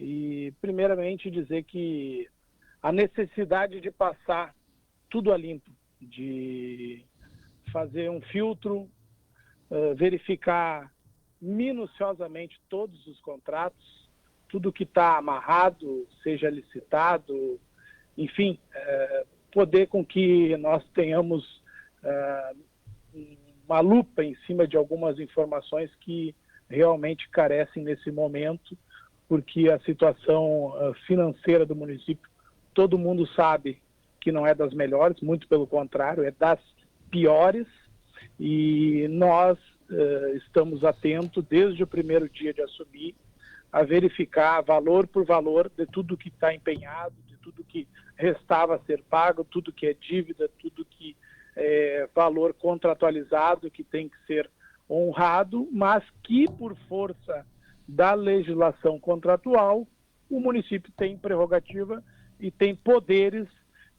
E, primeiramente, dizer que a necessidade de passar tudo a limpo, de fazer um filtro, verificar minuciosamente todos os contratos, tudo que está amarrado, seja licitado, enfim, poder com que nós tenhamos uma lupa em cima de algumas informações que realmente carecem nesse momento, porque a situação financeira do município, todo mundo sabe que não é das melhores, muito pelo contrário, é das piores, e nós estamos atentos desde o primeiro dia de assumir a verificar valor por valor de tudo que está empenhado, de tudo que restava a ser pago, tudo que é dívida, tudo que é valor contratualizado que tem que ser honrado, mas que por força da legislação contratual, o município tem prerrogativa e tem poderes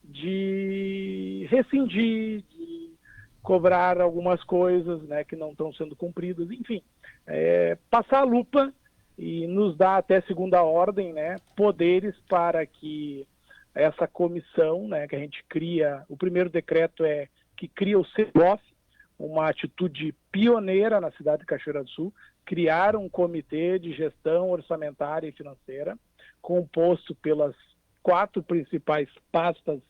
de rescindir, de cobrar algumas coisas, né, que não estão sendo cumpridas, enfim, passar a lupa e nos dá até segunda ordem, né, poderes para que essa comissão, né, que a gente cria, o primeiro decreto é que cria o CEBOF, uma atitude pioneira na cidade de Cachoeira do Sul, criar um comitê de gestão orçamentária e financeira, composto pelas 4 principais pastas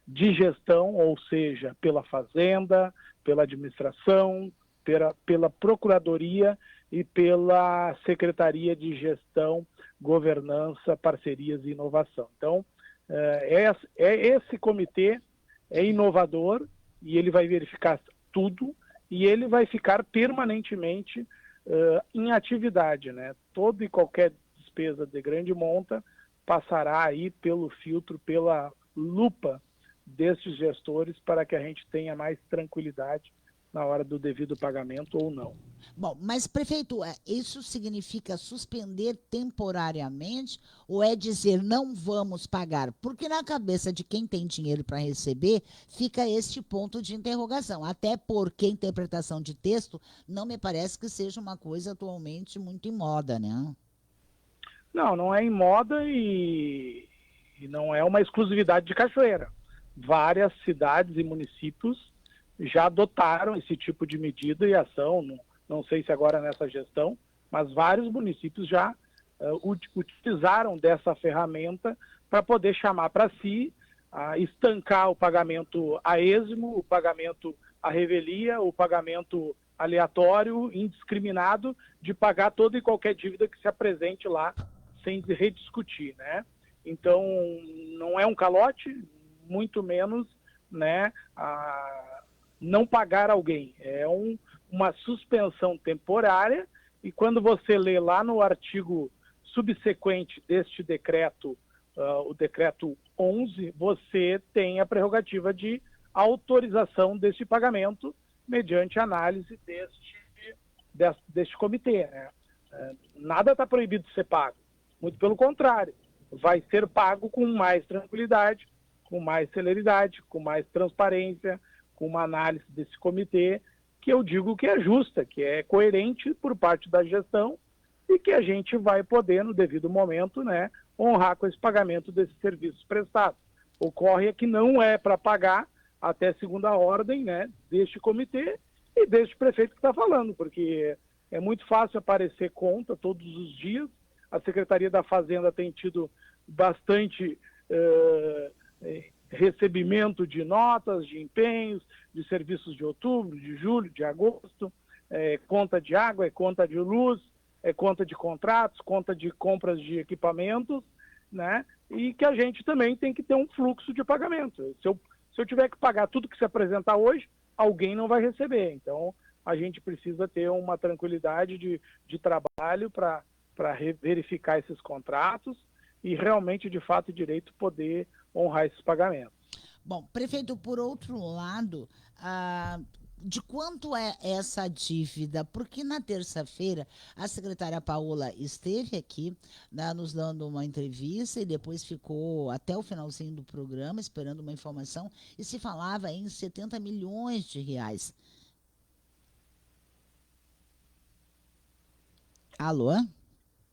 de gestão, ou seja, pela Fazenda, pela Administração, pela Procuradoria e pela Secretaria de Gestão, Governança, Parcerias e Inovação. Então, esse comitê é inovador e ele vai verificar tudo e ele vai ficar permanentemente em atividade, né? Toda e qualquer despesa de grande monta passará aí pelo filtro, pela lupa destes gestores para que a gente tenha mais tranquilidade na hora do devido pagamento ou não. Bom, mas, prefeito, isso significa suspender temporariamente ou é dizer não vamos pagar? Porque na cabeça de quem tem dinheiro para receber fica este ponto de interrogação. Até porque a interpretação de texto não me parece que seja uma coisa atualmente muito em moda, né? Não é em moda e não é uma exclusividade de Cachoeira. Várias cidades e municípios já adotaram esse tipo de medida e ação, não sei se agora nessa gestão, mas vários municípios já utilizaram dessa ferramenta para poder chamar para si, estancar o pagamento a esmo, o pagamento à revelia, o pagamento aleatório, indiscriminado, de pagar toda e qualquer dívida que se apresente lá sem rediscutir, né? Então, não é um calote, muito menos, né, não pagar alguém. É uma suspensão temporária e quando você lê lá no artigo subsequente deste decreto, o decreto 11, você tem a prerrogativa de autorização deste pagamento mediante análise deste comitê, né? Nada está proibido de ser pago, muito pelo contrário, vai ser pago com mais tranquilidade, com mais celeridade, com mais transparência, com uma análise desse comitê, que eu digo que é justa, que é coerente por parte da gestão e que a gente vai poder, no devido momento, né, honrar com esse pagamento desses serviços prestados. Ocorre que não é para pagar até segunda ordem, né, deste comitê e deste prefeito que está falando, porque é muito fácil aparecer conta todos os dias. A Secretaria da Fazenda tem tido bastante recebimento de notas, de empenhos, de serviços de outubro, de julho, de agosto, conta de água, conta de luz, conta de contratos, conta de compras de equipamentos, né? E que a gente também tem que ter um fluxo de pagamento. Se eu tiver que pagar tudo que se apresentar hoje, alguém não vai receber. Então, a gente precisa ter uma tranquilidade de trabalho para verificar esses contratos e realmente, de fato e direito, poder honrar esses pagamentos. Bom, prefeito, por outro lado, de quanto é essa dívida? Porque na terça-feira a secretária Paola esteve aqui, né, nos dando uma entrevista e depois ficou até o finalzinho do programa esperando uma informação e se falava em 70 milhões de reais. Alô?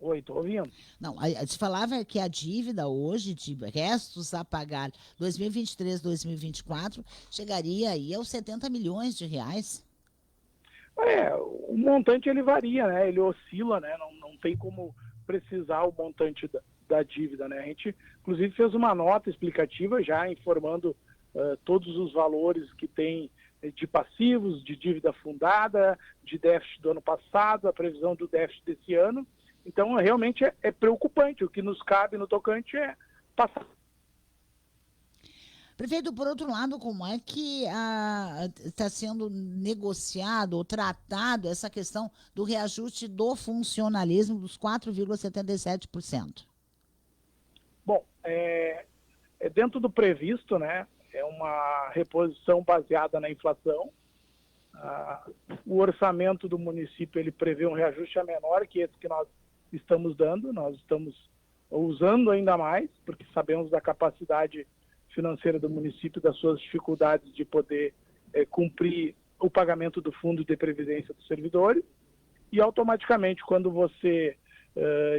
Oi, estou ouvindo. Não, se falava que a dívida hoje, de restos a pagar 2023, 2024, chegaria aí aos 70 milhões de reais. O montante ele varia, né? Ele oscila, né? Não tem como precisar o montante da dívida, né? A gente, inclusive, fez uma nota explicativa já informando todos os valores que tem de passivos, de dívida fundada, de déficit do ano passado, a previsão do déficit desse ano. Então, realmente é preocupante. O que nos cabe no tocante é passar. Prefeito, por outro lado, como é que está sendo negociado ou tratado essa questão do reajuste do funcionalismo dos 4,77%? Bom, é dentro do previsto, né? É uma reposição baseada na inflação. O orçamento do município ele prevê um reajuste menor que esse que nós estamos dando. Nós estamos usando ainda mais, porque sabemos da capacidade financeira do município, das suas dificuldades de poder cumprir o pagamento do fundo de previdência dos servidores, e automaticamente, quando você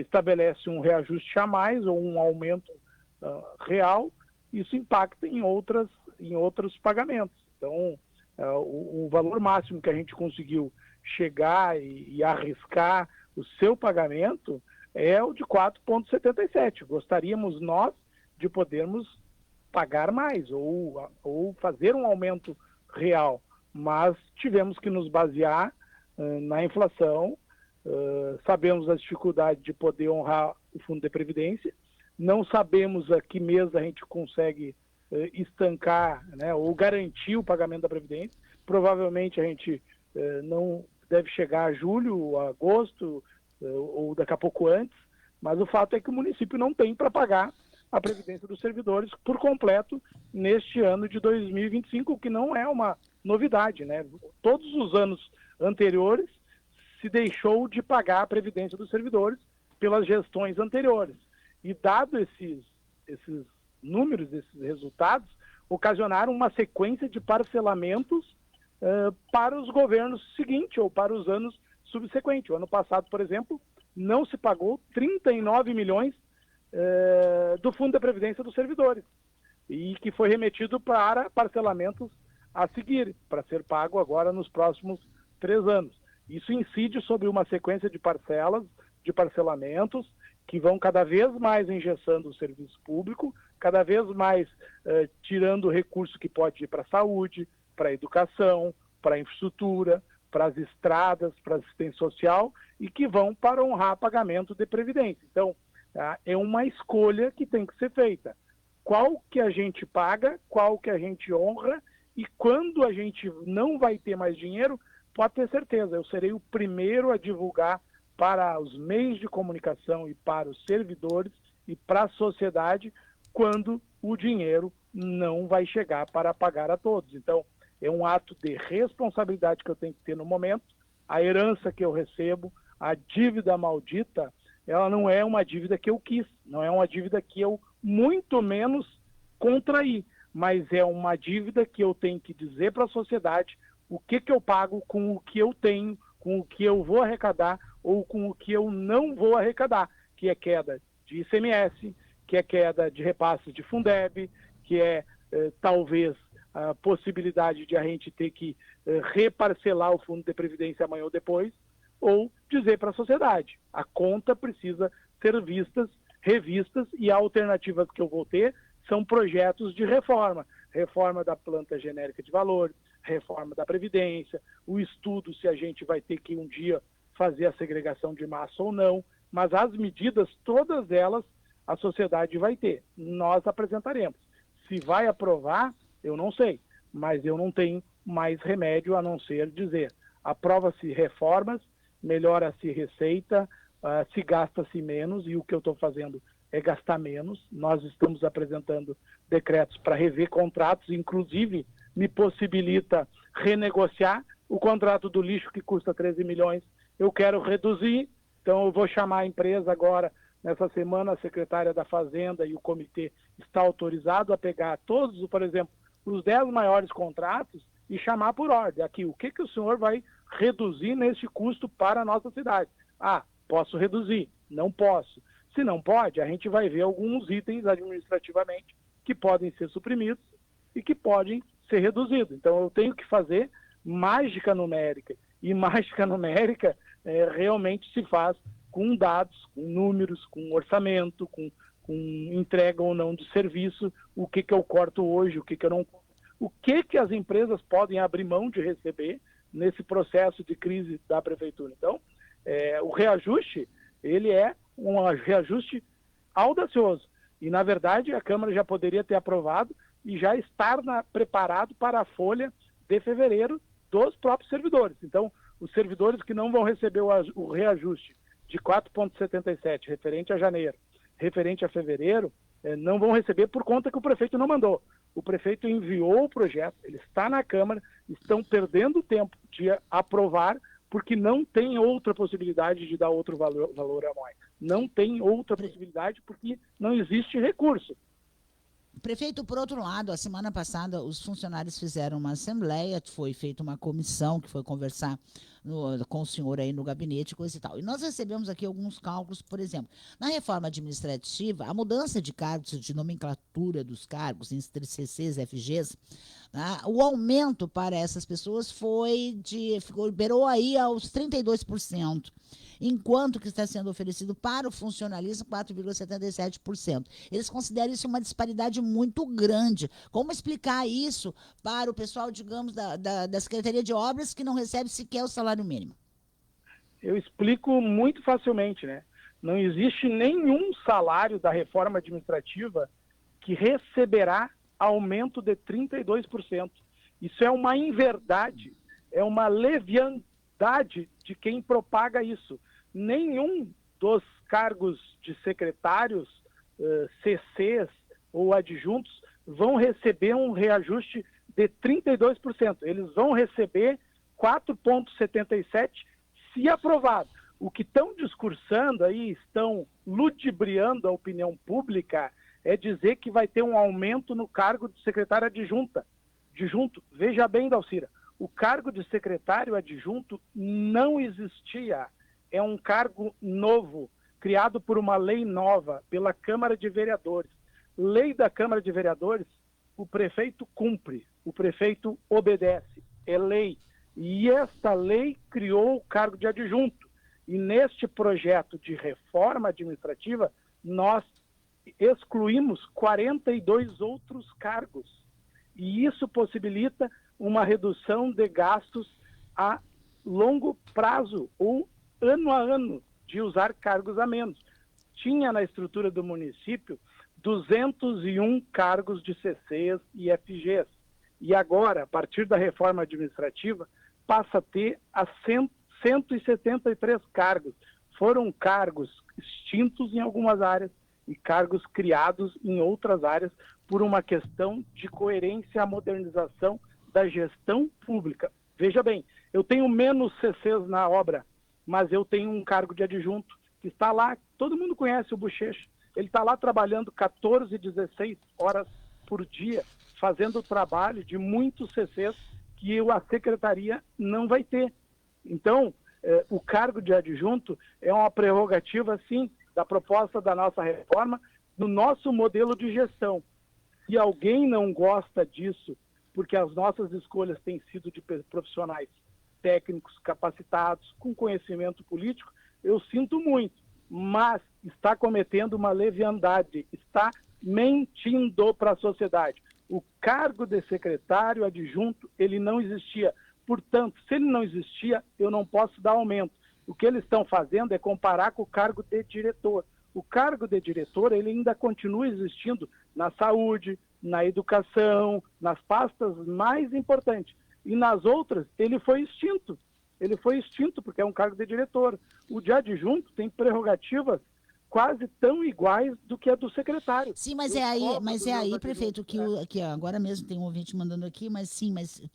estabelece um reajuste a mais ou um aumento real, isso impacta em outros pagamentos. Então, o valor máximo que a gente conseguiu chegar e arriscar o seu pagamento é o de 4,77. Gostaríamos nós de podermos pagar mais ou fazer um aumento real, mas tivemos que nos basear na inflação. Sabemos as dificuldades de poder honrar o fundo de previdência, não sabemos a que mês a gente consegue estancar, né, ou garantir o pagamento da previdência. Provavelmente a gente não deve chegar a julho, a agosto, ou daqui a pouco antes, mas o fato é que o município não tem para pagar a previdência dos servidores por completo neste ano de 2025, o que não é uma novidade, né? Todos os anos anteriores se deixou de pagar a previdência dos servidores pelas gestões anteriores. E dado esses números, esses resultados, ocasionaram uma sequência de parcelamentos para os governos seguintes ou para os anos subsequentes. O ano passado, por exemplo, não se pagou 39 milhões do Fundo de Previdência dos Servidores, e que foi remetido para parcelamentos a seguir, para ser pago agora nos próximos 3 anos. Isso incide sobre uma sequência de parcelas, de parcelamentos, que vão cada vez mais engessando o serviço público, cada vez mais tirando o recurso que pode ir para a saúde, para a educação, para a infraestrutura, para as estradas, para a assistência social, e que vão para honrar pagamento de previdência. Então, é uma escolha que tem que ser feita. Qual que a gente paga, qual que a gente honra, e quando a gente não vai ter mais dinheiro, pode ter certeza, eu serei o primeiro a divulgar para os meios de comunicação e para os servidores e para a sociedade quando o dinheiro não vai chegar para pagar a todos. Então, é um ato de responsabilidade que eu tenho que ter no momento. A herança que eu recebo, a dívida maldita, ela não é uma dívida que eu quis, não é uma dívida que eu muito menos contraí, mas é uma dívida que eu tenho que dizer para a sociedade o que eu pago com o que eu tenho, com o que eu vou arrecadar ou com o que eu não vou arrecadar, que é queda de ICMS, que é queda de repasses de Fundeb, que é talvez a possibilidade de a gente ter que reparcelar o fundo de previdência amanhã ou depois, ou dizer para a sociedade, a conta precisa ser revistas, e a alternativa que eu vou ter são projetos de reforma da planta genérica de valores, reforma da Previdência, o estudo se a gente vai ter que um dia fazer a segregação de massa ou não, mas as medidas, todas elas, a sociedade vai ter. Nós apresentaremos. Se vai aprovar, eu não sei, mas eu não tenho mais remédio a não ser dizer, aprova-se reformas, melhora-se receita, se gasta-se menos, e o que eu estou fazendo é gastar menos. Nós estamos apresentando decretos para rever contratos, inclusive me possibilita renegociar o contrato do lixo que custa 13 milhões, eu quero reduzir, então eu vou chamar a empresa agora, nessa semana, a secretária da Fazenda e o comitê está autorizado a pegar todos, por exemplo, os 10 maiores contratos e chamar por ordem. Aqui, o que o senhor vai reduzir neste custo para a nossa cidade? Posso reduzir. Não posso. Se não pode, a gente vai ver alguns itens administrativamente que podem ser suprimidos e que podem ser reduzidos. Então, eu tenho que fazer mágica numérica. E mágica numérica realmente se faz com dados, com números, com orçamento, com entrega ou não de serviço, o que eu corto hoje, o que eu não corto. O que as empresas podem abrir mão de receber nesse processo de crise da prefeitura. Então, o reajuste, ele é um reajuste audacioso. E, na verdade, a Câmara já poderia ter aprovado e já estar preparado para a folha de fevereiro dos próprios servidores. Então, os servidores que não vão receber o reajuste de 4,77 referente a janeiro, referente a fevereiro, não vão receber por conta que o prefeito não mandou. O prefeito enviou o projeto, ele está na Câmara, estão perdendo tempo de aprovar, porque não tem outra possibilidade de dar outro valor a mais. Não tem outra possibilidade porque não existe recurso. Prefeito, por outro lado, a semana passada os funcionários fizeram uma assembleia, foi feita uma comissão que foi conversar com o senhor aí no gabinete, coisa e tal. E nós recebemos aqui alguns cálculos, por exemplo, na reforma administrativa, a mudança de cargos, de nomenclatura dos cargos entre CCs e FGs, né, o aumento para essas pessoas beirou aí aos 32%. Enquanto que está sendo oferecido para o funcionalismo 4,77%. Eles consideram isso uma disparidade muito grande. Como explicar isso para o pessoal, digamos, da Secretaria de Obras que não recebe sequer o salário mínimo? Eu explico muito facilmente, né? Não existe nenhum salário da reforma administrativa que receberá aumento de 32%. Isso é uma inverdade, é uma leviandade de quem propaga isso. Nenhum dos cargos de secretários, CCs ou adjuntos vão receber um reajuste de 32%. Eles vão receber 4,77% se aprovado. O que estão discursando aí, estão ludibriando a opinião pública, é dizer que vai ter um aumento no cargo de secretário adjunto. Veja bem, Dalcira, o cargo de secretário adjunto não existia. É um cargo novo, criado por uma lei nova, pela Câmara de Vereadores. Lei da Câmara de Vereadores, o prefeito cumpre, o prefeito obedece, é lei. E esta lei criou o cargo de adjunto. E neste projeto de reforma administrativa, nós excluímos 42 outros cargos. E isso possibilita uma redução de gastos a longo prazo ou ano a ano de usar cargos a menos. Tinha na estrutura do município 201 cargos de CCs e FGs. E agora, a partir da reforma administrativa, passa a ter 173 cargos. Foram cargos extintos em algumas áreas e cargos criados em outras áreas por uma questão de coerência à modernização da gestão pública. Veja bem, eu tenho menos CCs na obra, mas eu tenho um cargo de adjunto que está lá, todo mundo conhece o Bochecha, ele está lá trabalhando 14, 16 horas por dia, fazendo o trabalho de muitos CCs que a secretaria não vai ter. Então, o cargo de adjunto é uma prerrogativa, sim, da proposta da nossa reforma, no nosso modelo de gestão. Se alguém não gosta disso, porque as nossas escolhas têm sido de profissionais técnicos, capacitados, com conhecimento político, eu sinto muito, mas está cometendo uma leviandade, está mentindo para a sociedade. O cargo de secretário adjunto, ele não existia. Portanto, se ele não existia, eu não posso dar aumento. O que eles estão fazendo é comparar com o cargo de diretor. O cargo de diretor, ele ainda continua existindo na saúde, na educação, nas pastas mais importantes. E nas outras, ele foi extinto. Ele foi extinto porque é um cargo de diretor. O de adjunto tem prerrogativas quase tão iguais do que a do secretário. Sim, mas é aí, prefeito, que agora mesmo tem um ouvinte mandando aqui, mas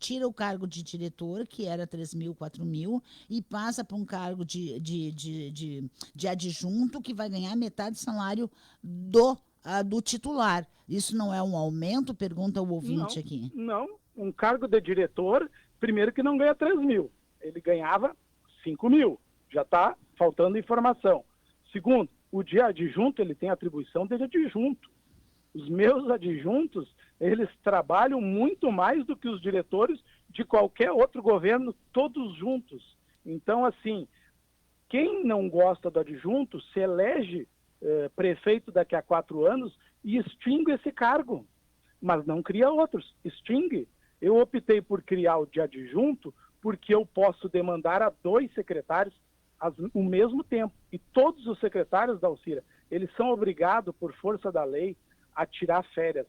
tira o cargo de diretor, que era 3 mil, 4 mil, e passa para um cargo de adjunto, que vai ganhar metade do salário do titular. Isso não é um aumento? Pergunta o ouvinte aqui. Não, um cargo de diretor, primeiro que não ganha 3 mil, ele ganhava 5 mil, já está faltando informação. Segundo, o de adjunto, ele tem atribuição de adjunto. Os meus adjuntos, eles trabalham muito mais do que os diretores de qualquer outro governo, todos juntos. Então, assim, quem não gosta do adjunto se elege prefeito daqui a 4 anos e extingue esse cargo, mas não cria outros, extingue. Eu optei por criar o de adjunto porque eu posso demandar a 2 secretários ao mesmo tempo. E todos os secretários da Alcira, eles são obrigados, por força da lei, a tirar férias,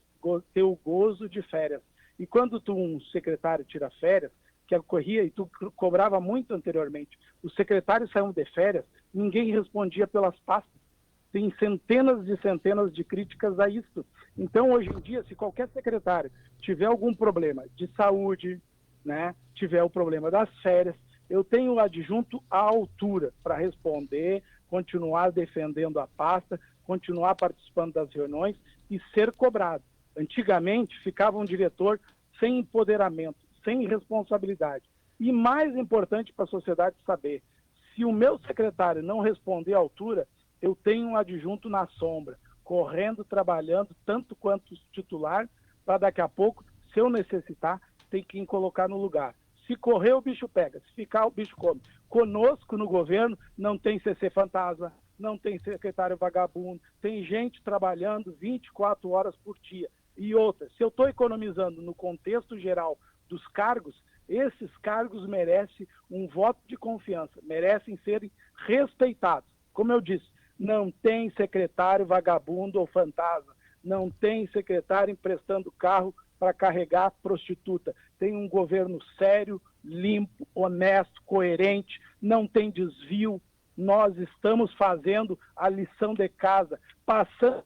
ter o gozo de férias. E quando um secretário tira férias, que ocorria e tu cobrava muito anteriormente, os secretários saíam de férias, ninguém respondia pelas pastas. Tem centenas de críticas a isso. Então, hoje em dia, se qualquer secretário tiver algum problema de saúde, né, tiver o problema das férias, eu tenho o adjunto à altura para responder, continuar defendendo a pasta, continuar participando das reuniões e ser cobrado. Antigamente, ficava um diretor sem empoderamento, sem responsabilidade. E mais importante para a sociedade saber, se o meu secretário não responder à altura, eu tenho um adjunto na sombra, correndo, trabalhando, tanto quanto o titular, para daqui a pouco, se eu necessitar, tem que colocar no lugar. Se correr, o bicho pega. Se ficar, o bicho come. Conosco no governo não tem CC fantasma, não tem secretário vagabundo, tem gente trabalhando 24 horas por dia. E outra, se eu estou economizando no contexto geral dos cargos, esses cargos merecem um voto de confiança, merecem serem respeitados. Como eu disse, não tem secretário vagabundo ou fantasma, não tem secretário emprestando carro para carregar prostituta. Tem um governo sério, limpo, honesto, coerente, não tem desvio. Nós estamos fazendo a lição de casa, passando.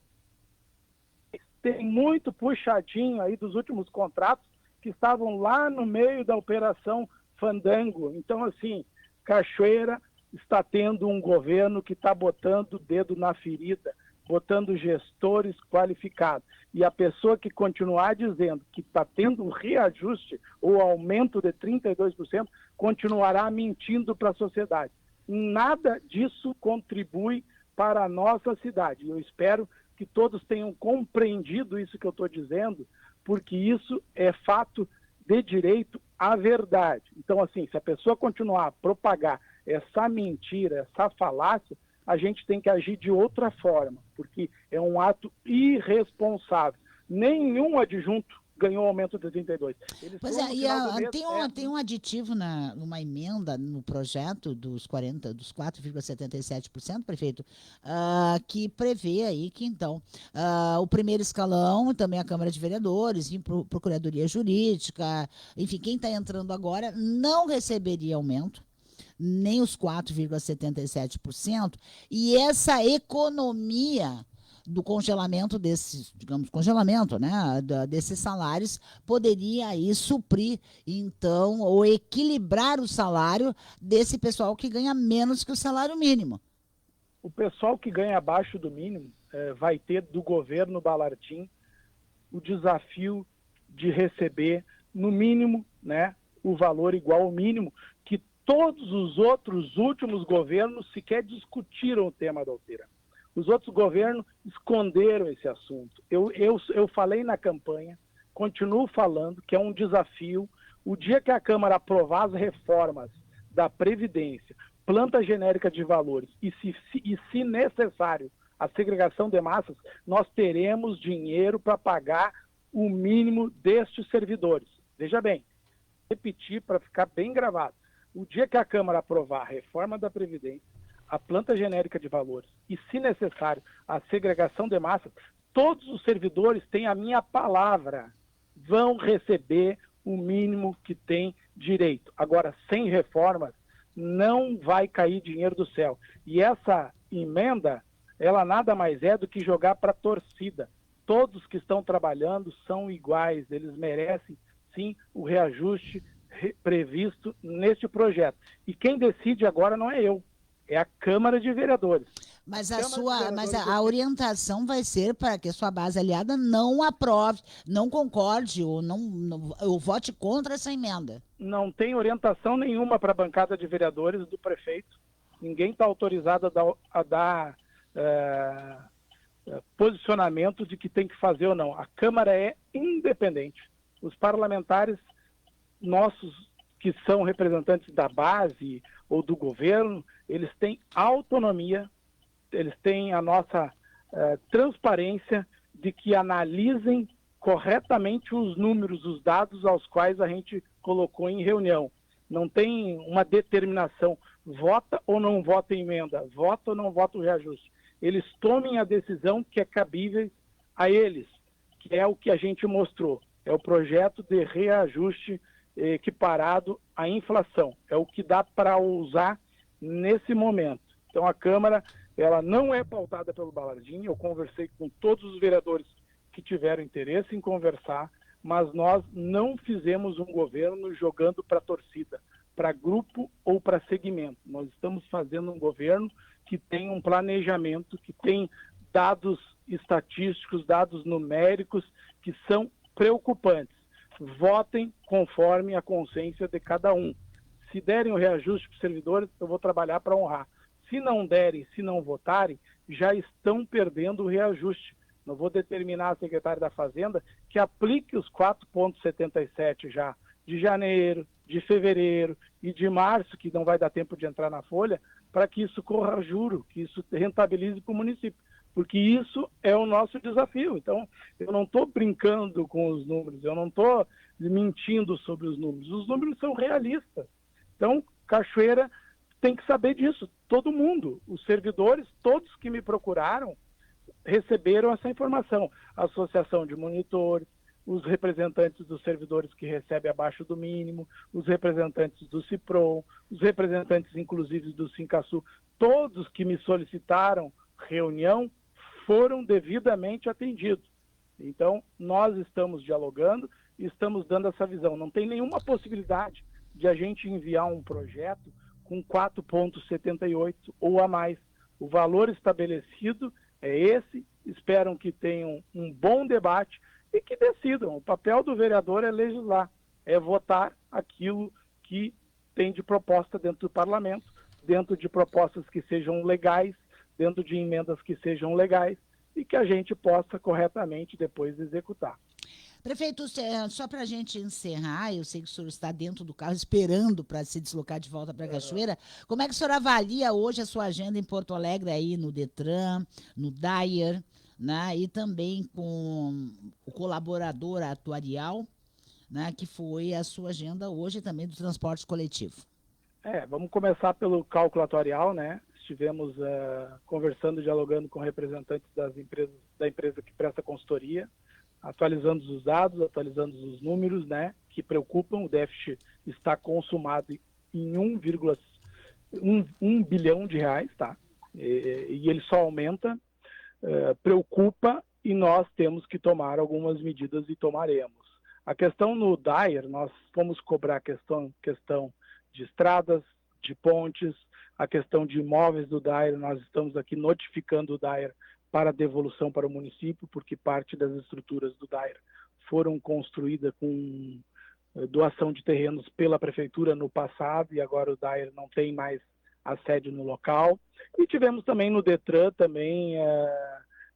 Tem muito puxadinho aí dos últimos contratos que estavam lá no meio da operação Fandango. Então, assim, Cachoeira está tendo um governo que está botando o dedo na ferida, botando gestores qualificados. E a pessoa que continuar dizendo que está tendo um reajuste ou aumento de 32%, continuará mentindo para a sociedade. Nada disso contribui para a nossa cidade. Eu espero que todos tenham compreendido isso que eu estou dizendo, porque isso é fato de direito à verdade. Então, assim, se a pessoa continuar a propagar essa mentira, essa falácia, a gente tem que agir de outra forma, porque é um ato irresponsável. Nenhum adjunto ganhou aumento de 32. Pois é, tem um aditivo numa emenda no projeto dos 4,77%, prefeito, que prevê aí que, então, o primeiro escalão, também a Câmara de Vereadores, Procuradoria Jurídica, enfim, quem está entrando agora não receberia aumento, nem os 4,77%, e essa economia do congelamento desses, digamos, congelamento, né, desses salários, poderia aí suprir, então, ou equilibrar o salário desse pessoal que ganha menos que o salário mínimo. O pessoal que ganha abaixo do mínimo vai ter do governo Balartim o desafio de receber, no mínimo, né, o valor igual ao mínimo, que todos os outros últimos governos sequer discutiram o tema da Alcira. Os outros governos esconderam esse assunto. Eu falei na campanha, continuo falando que é um desafio. O dia que a Câmara aprovar as reformas da Previdência, planta genérica de valores e, se necessário, a segregação de massas, nós teremos dinheiro para pagar o mínimo destes servidores. Veja bem, repetir para ficar bem gravado. O dia que a Câmara aprovar a reforma da Previdência, a planta genérica de valores e, se necessário, a segregação de massas, todos os servidores têm a minha palavra, vão receber o mínimo que tem direito. Agora, sem reformas, não vai cair dinheiro do céu. E essa emenda, ela nada mais é do que jogar para a torcida. Todos que estão trabalhando são iguais, eles merecem, sim, o reajuste previsto neste projeto. E quem decide agora não é eu, é a Câmara de Vereadores. Mas a orientação vai ser para que a sua base aliada não aprove, não concorde ou vote contra essa emenda. Não tem orientação nenhuma para a bancada de vereadores do prefeito. Ninguém está autorizado a dar posicionamento de que tem que fazer ou não. A Câmara é independente. Os parlamentares nossos, que são representantes da base ou do governo, eles têm autonomia, eles têm a nossa transparência de que analisem corretamente os números, os dados aos quais a gente colocou em reunião. Não tem uma determinação, vota ou não vota emenda, vota ou não vota o reajuste. Eles tomem a decisão que é cabível a eles, que é o que a gente mostrou. É o projeto de reajuste equiparado à inflação. É o que dá para usar nesse momento. Então a Câmara, ela não é pautada pelo Balardim. Eu conversei com todos os vereadores que tiveram interesse em conversar, mas nós não fizemos um governo jogando para a torcida, para grupo ou para segmento. Nós estamos fazendo um governo que tem um planejamento, que tem dados estatísticos, dados numéricos que são preocupantes. Votem conforme a consciência de cada um. Se derem o reajuste para os servidores, eu vou trabalhar para honrar. Se não derem, se não votarem, já estão perdendo o reajuste. Não vou determinar a secretária da Fazenda que aplique os 4,77 já de janeiro, de fevereiro e de março, que não vai dar tempo de entrar na folha, para que isso corra juro, que isso rentabilize para o município. Porque isso é o nosso desafio. Então, eu não estou brincando com os números, eu não estou mentindo sobre os números. Os números são realistas. Então, Cachoeira tem que saber disso. Todo mundo, os servidores, todos que me procuraram, receberam essa informação. A Associação de Monitores, os representantes dos servidores que recebem abaixo do mínimo, os representantes do CIPROM, os representantes, inclusive, do Sincasul, todos que me solicitaram reunião foram devidamente atendidos. Então, nós estamos dialogando e estamos dando essa visão. Não tem nenhuma possibilidade de a gente enviar um projeto com 4,78 ou a mais. O valor estabelecido é esse, esperam que tenham um bom debate e que decidam. O papel do vereador é legislar, é votar aquilo que tem de proposta dentro do parlamento, dentro de propostas que sejam legais, dentro de emendas que sejam legais e que a gente possa corretamente depois executar. Prefeito, só para a gente encerrar, eu sei que o senhor está dentro do carro esperando para se deslocar de volta para Cachoeira. Como é que o senhor avalia hoje a sua agenda em Porto Alegre, aí no Detran, no DAIR, né, e também com o colaborador atuarial, né, que foi a sua agenda hoje também do transporte coletivo? Vamos começar pelo cálculo atuarial, né? Estivemos conversando, dialogando com representantes da empresa que presta consultoria, atualizando os dados, atualizando os números, né, que preocupam. O déficit está consumado em 1 bilhão de reais, tá? E ele só aumenta, preocupa, e nós temos que tomar algumas medidas e tomaremos. A questão no DAIR, nós fomos cobrar questão de estradas, de pontes, a questão de imóveis do DAIR, nós estamos aqui notificando o DAIR para devolução para o município, porque parte das estruturas do DAIR foram construídas com doação de terrenos pela prefeitura no passado, e agora o DAIR não tem mais a sede no local. E tivemos também no Detran, também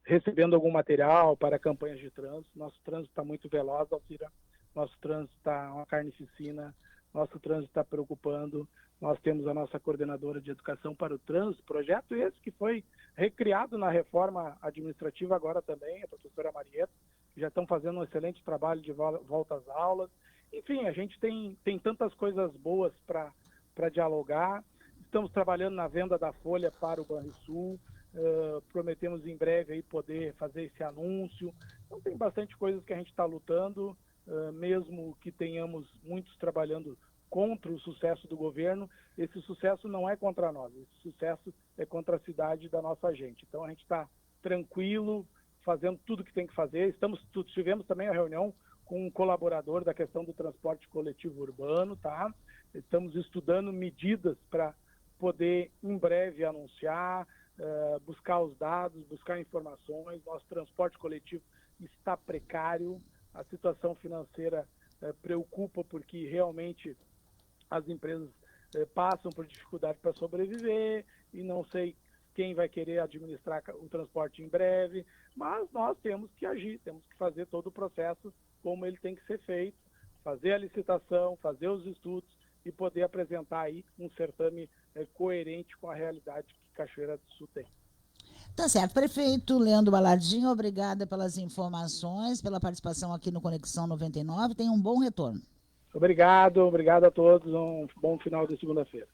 recebendo algum material para campanhas de trânsito. Nosso trânsito está muito veloz, Alcira. Nosso trânsito está uma carnificina, nosso trânsito está preocupando. Nós temos a nossa coordenadora de educação para o trânsito, projeto esse que foi recriado na reforma administrativa agora também, a professora Marieta, que já estão fazendo um excelente trabalho de volta às aulas. Enfim, a gente tem tantas coisas boas para dialogar. Estamos trabalhando na venda da folha para o Banrisul, prometemos em breve aí poder fazer esse anúncio. Então tem bastante coisas que a gente está lutando, mesmo que tenhamos muitos trabalhando contra o sucesso do governo, esse sucesso não é contra nós, esse sucesso é contra a cidade da nossa gente. Então a gente está tranquilo, fazendo tudo que tem que fazer. Tivemos também a reunião com um colaborador da questão do transporte coletivo urbano, tá? Estamos estudando medidas para poder em breve anunciar, buscar os dados, buscar informações. Nosso transporte coletivo está precário, a situação financeira preocupa, porque realmente as empresas passam por dificuldade para sobreviver, e não sei quem vai querer administrar o transporte em breve, mas nós temos que agir, temos que fazer todo o processo como ele tem que ser feito, fazer a licitação, fazer os estudos e poder apresentar aí um certame coerente com a realidade que Cachoeira do Sul tem. Tá certo, prefeito Leandro Baladinho, obrigada pelas informações, pela participação aqui no Conexão 99, tenha um bom retorno. Obrigado a todos, um bom final de segunda-feira.